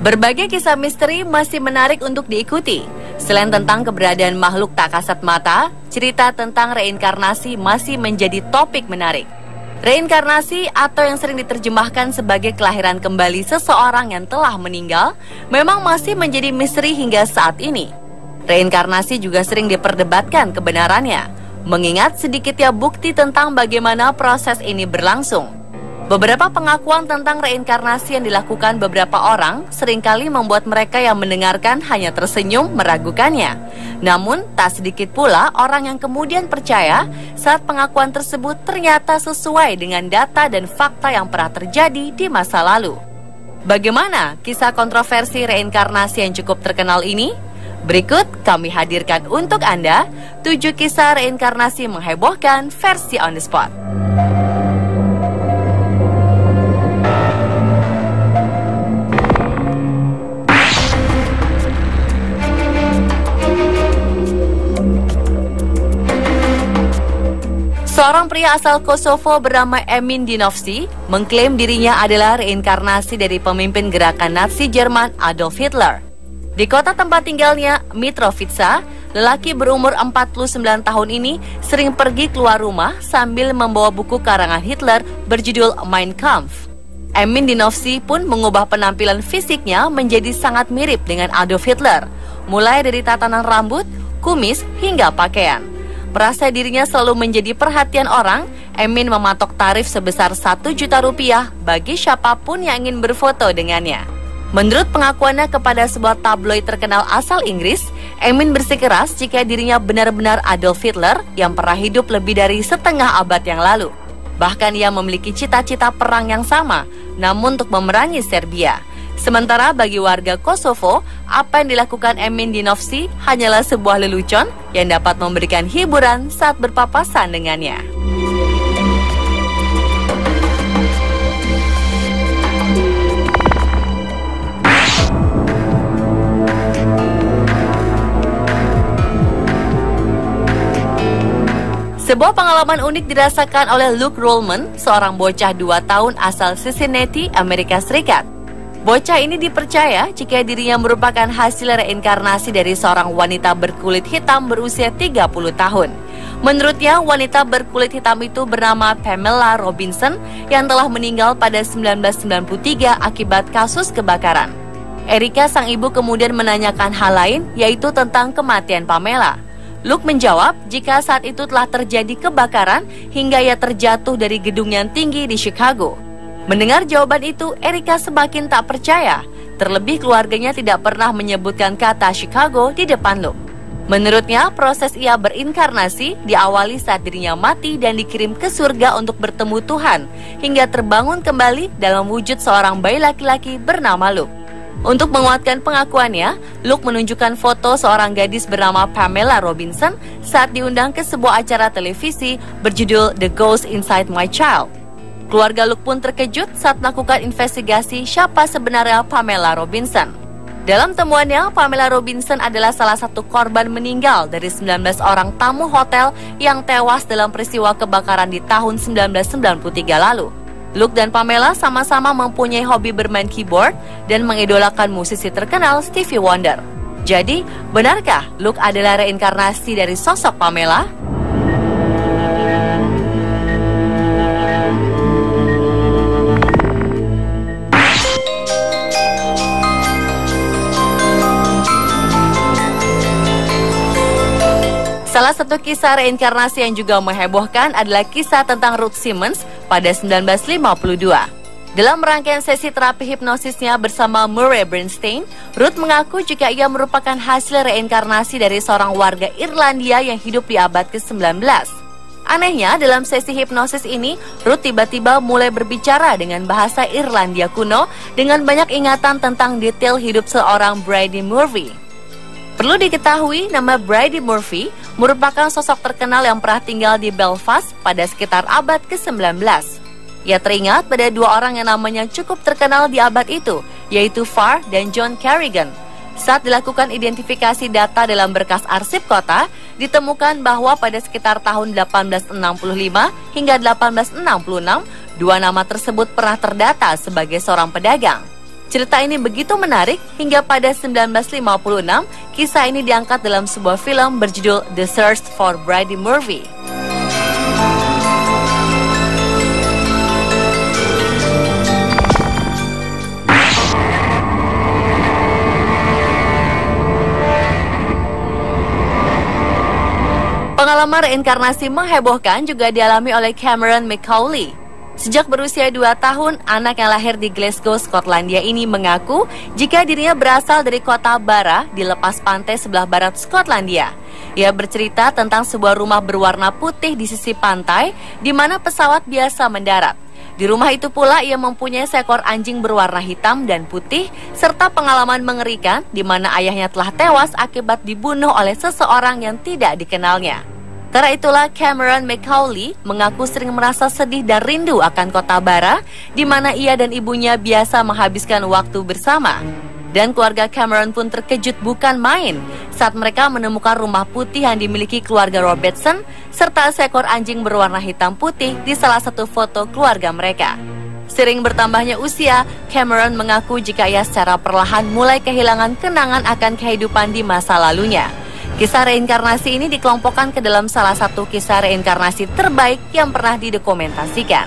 Berbagai kisah misteri masih menarik untuk diikuti. Selain tentang keberadaan makhluk tak kasat mata, cerita tentang reinkarnasi masih menjadi topik menarik. Reinkarnasi atau yang sering diterjemahkan sebagai kelahiran kembali seseorang yang telah meninggal memang masih menjadi misteri hingga saat ini. Reinkarnasi juga sering diperdebatkan kebenarannya, mengingat sedikitnya bukti tentang bagaimana proses ini berlangsung. Beberapa pengakuan tentang reinkarnasi yang dilakukan beberapa orang seringkali membuat mereka yang mendengarkan hanya tersenyum meragukannya. Namun, tak sedikit pula orang yang kemudian percaya saat pengakuan tersebut ternyata sesuai dengan data dan fakta yang pernah terjadi di masa lalu. Bagaimana kisah kontroversi reinkarnasi yang cukup terkenal ini? Berikut kami hadirkan untuk Anda 7 kisah reinkarnasi menghebohkan versi on the spot. Seorang pria asal Kosovo bernama Emin Dinovci mengklaim dirinya adalah reinkarnasi dari pemimpin gerakan Nazi Jerman Adolf Hitler. Di kota tempat tinggalnya, Mitrovica, lelaki berumur 49 tahun ini sering pergi keluar rumah sambil membawa buku karangan Hitler berjudul Mein Kampf. Emin Dinovci pun mengubah penampilan fisiknya menjadi sangat mirip dengan Adolf Hitler, mulai dari tatanan rambut, kumis, hingga pakaian. Merasa dirinya selalu menjadi perhatian orang, Emin mematok tarif sebesar 1 juta rupiah bagi siapapun yang ingin berfoto dengannya. Menurut pengakuannya kepada sebuah tabloid terkenal asal Inggris, Emin bersikeras jika dirinya benar-benar Adolf Hitler yang pernah hidup lebih dari setengah abad yang lalu. Bahkan ia memiliki cita-cita perang yang sama, namun untuk memerangi Serbia. Sementara bagi warga Kosovo, apa yang dilakukan Emin Dinovci hanyalah sebuah lelucon yang dapat memberikan hiburan saat berpapasan dengannya. Sebuah pengalaman unik dirasakan oleh Luke Rollman, seorang bocah 2 tahun asal Cincinnati, Amerika Serikat. Bocah ini dipercaya jika dirinya merupakan hasil reinkarnasi dari seorang wanita berkulit hitam berusia 30 tahun. Menurutnya, wanita berkulit hitam itu bernama Pamela Robinson yang telah meninggal pada 1993 akibat kasus kebakaran. Erika, sang ibu, kemudian menanyakan hal lain, yaitu tentang kematian Pamela. Luke menjawab jika saat itu telah terjadi kebakaran hingga ia terjatuh dari gedung yang tinggi di Chicago. Mendengar jawaban itu, Erika semakin tak percaya. Terlebih keluarganya tidak pernah menyebutkan kata Chicago di depan Luke. Menurutnya, proses ia berinkarnasi diawali saat dirinya mati dan dikirim ke surga untuk bertemu Tuhan, hingga terbangun kembali dalam wujud seorang bayi laki-laki bernama Luke. Untuk menguatkan pengakuannya, Luke menunjukkan foto seorang gadis bernama Pamela Robinson saat diundang ke sebuah acara televisi berjudul The Ghost Inside My Child. Keluarga Luke pun terkejut saat melakukan investigasi siapa sebenarnya Pamela Robinson. Dalam temuannya, Pamela Robinson adalah salah satu korban meninggal dari 19 orang tamu hotel yang tewas dalam peristiwa kebakaran di tahun 1993 lalu. Luke dan Pamela sama-sama mempunyai hobi bermain keyboard dan mengidolakan musisi terkenal Stevie Wonder. Jadi, benarkah Luke adalah reinkarnasi dari sosok Pamela? Salah satu kisah reinkarnasi yang juga menghebohkan adalah kisah tentang Ruth Simmons pada 1952. Dalam rangkaian sesi terapi hipnosisnya bersama Murray Bernstein, Ruth mengaku jika ia merupakan hasil reinkarnasi dari seorang warga Irlandia yang hidup di abad ke-19. Anehnya, dalam sesi hipnosis ini, Ruth tiba-tiba mulai berbicara dengan bahasa Irlandia kuno dengan banyak ingatan tentang detail hidup seorang Bridie Murphy. Perlu diketahui, nama Bridie Murphy merupakan sosok terkenal yang pernah tinggal di Belfast pada sekitar abad ke-19. Ia teringat pada 2 orang yang namanya cukup terkenal di abad itu, yaitu Farr dan John Carrigan. Saat dilakukan identifikasi data dalam berkas arsip kota, ditemukan bahwa pada sekitar tahun 1865 hingga 1866, 2 nama tersebut pernah terdata sebagai seorang pedagang. Cerita ini begitu menarik hingga pada 1956, kisah ini diangkat dalam sebuah film berjudul The Search for Bridie Murphy. Pengalaman reinkarnasi menghebohkan juga dialami oleh Cameron McCauley. Sejak berusia 2 tahun, anak yang lahir di Glasgow, Skotlandia ini mengaku jika dirinya berasal dari kota Barra di lepas pantai sebelah barat Skotlandia. Ia bercerita tentang sebuah rumah berwarna putih di sisi pantai di mana pesawat biasa mendarat. Di rumah itu pula ia mempunyai seekor anjing berwarna hitam dan putih serta pengalaman mengerikan di mana ayahnya telah tewas akibat dibunuh oleh seseorang yang tidak dikenalnya. Karena itulah Cameron McCauley mengaku sering merasa sedih dan rindu akan kota Barra di mana ia dan ibunya biasa menghabiskan waktu bersama. Dan keluarga Cameron pun terkejut bukan main saat mereka menemukan rumah putih yang dimiliki keluarga Robertson serta seekor anjing berwarna hitam putih di salah satu foto keluarga mereka. Sering bertambahnya usia, Cameron mengaku jika ia secara perlahan mulai kehilangan kenangan akan kehidupan di masa lalunya. Kisah reinkarnasi ini dikelompokkan ke dalam salah satu kisah reinkarnasi terbaik yang pernah didokumentasikan.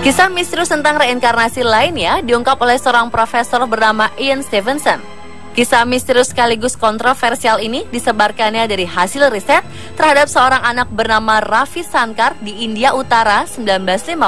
Kisah misterius tentang reinkarnasi lainnya diungkap oleh seorang profesor bernama Ian Stevenson. Kisah misterius sekaligus kontroversial ini disebarkannya dari hasil riset terhadap seorang anak bernama Ravi Shankar di India Utara 1951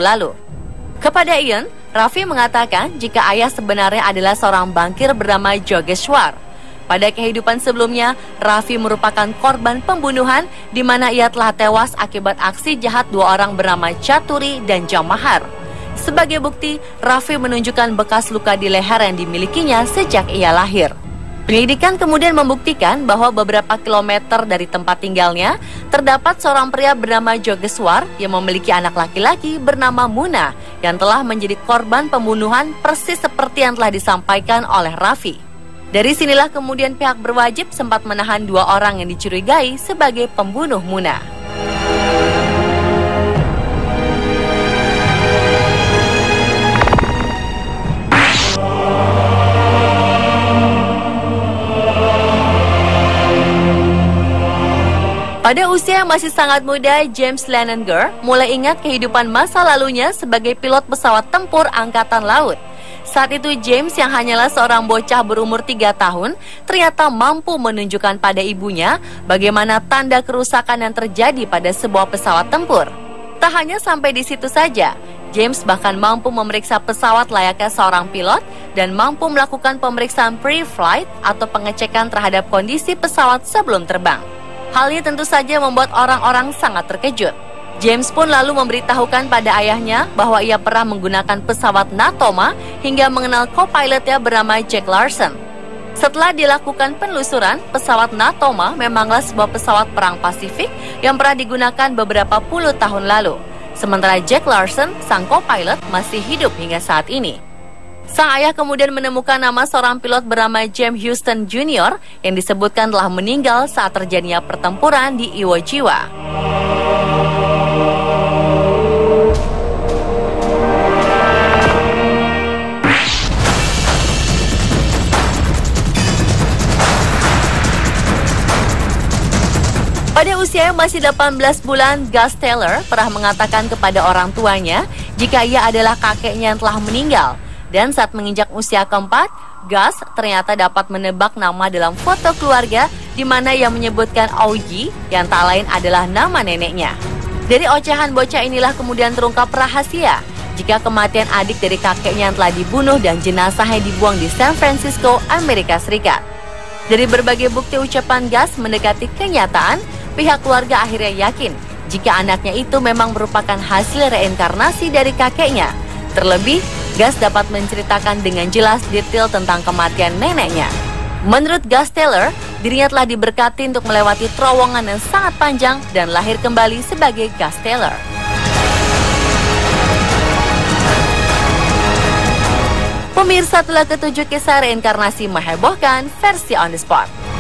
lalu. Kepada Ian, Ravi mengatakan jika ayah sebenarnya adalah seorang bankir bernama Jogeshwar. Pada kehidupan sebelumnya, Ravi merupakan korban pembunuhan di mana ia telah tewas akibat aksi jahat 2 orang bernama Chaturi dan Jamahar. Sebagai bukti, Ravi menunjukkan bekas luka di leher yang dimilikinya sejak ia lahir. Penyelidikan kemudian membuktikan bahwa beberapa kilometer dari tempat tinggalnya terdapat seorang pria bernama Jogeshwar yang memiliki anak laki-laki bernama Muna yang telah menjadi korban pembunuhan persis seperti yang telah disampaikan oleh Ravi. Dari sinilah kemudian pihak berwajib sempat menahan 2 orang yang dicurigai sebagai pembunuh Muna. Pada usia yang masih sangat muda, James Leininger mulai ingat kehidupan masa lalunya sebagai pilot pesawat tempur Angkatan Laut. Saat itu James yang hanyalah seorang bocah berumur 3 tahun ternyata mampu menunjukkan pada ibunya bagaimana tanda kerusakan yang terjadi pada sebuah pesawat tempur. Tak hanya sampai di situ saja, James bahkan mampu memeriksa pesawat layaknya seorang pilot dan mampu melakukan pemeriksaan pre-flight atau pengecekan terhadap kondisi pesawat sebelum terbang. Hal ini tentu saja membuat orang-orang sangat terkejut. James pun lalu memberitahukan pada ayahnya bahwa ia pernah menggunakan pesawat Natoma hingga mengenal co-pilotnya bernama Jack Larson. Setelah dilakukan penelusuran, pesawat Natoma memanglah sebuah pesawat perang Pasifik yang pernah digunakan beberapa puluh tahun lalu. Sementara Jack Larson, sang co-pilot, masih hidup hingga saat ini. Sang ayah kemudian menemukan nama seorang pilot bernama James Houston Jr. yang disebutkan telah meninggal saat terjadinya pertempuran di Iwo Jima. Pada usia yang masih 18 bulan, Gus Taylor pernah mengatakan kepada orang tuanya jika ia adalah kakeknya yang telah meninggal. Dan saat menginjak usia keempat, Gus ternyata dapat menebak nama dalam foto keluarga di mana ia menyebutkan Augie yang tak lain adalah nama neneknya. Dari ocehan bocah inilah kemudian terungkap rahasia jika kematian adik dari kakeknya yang telah dibunuh dan jenazahnya dibuang di San Francisco, Amerika Serikat. Dari berbagai bukti ucapan Gus mendekati kenyataan, pihak keluarga akhirnya yakin jika anaknya itu memang merupakan hasil reinkarnasi dari kakeknya. Terlebih, Gus dapat menceritakan dengan jelas detail tentang kematian neneknya. Menurut Gus Taylor, dirinya telah diberkati untuk melewati terowongan yang sangat panjang dan lahir kembali sebagai Gus Taylor. Pemirsa, telah ketujuh kisah reinkarnasi menghebohkan versi On The Spot.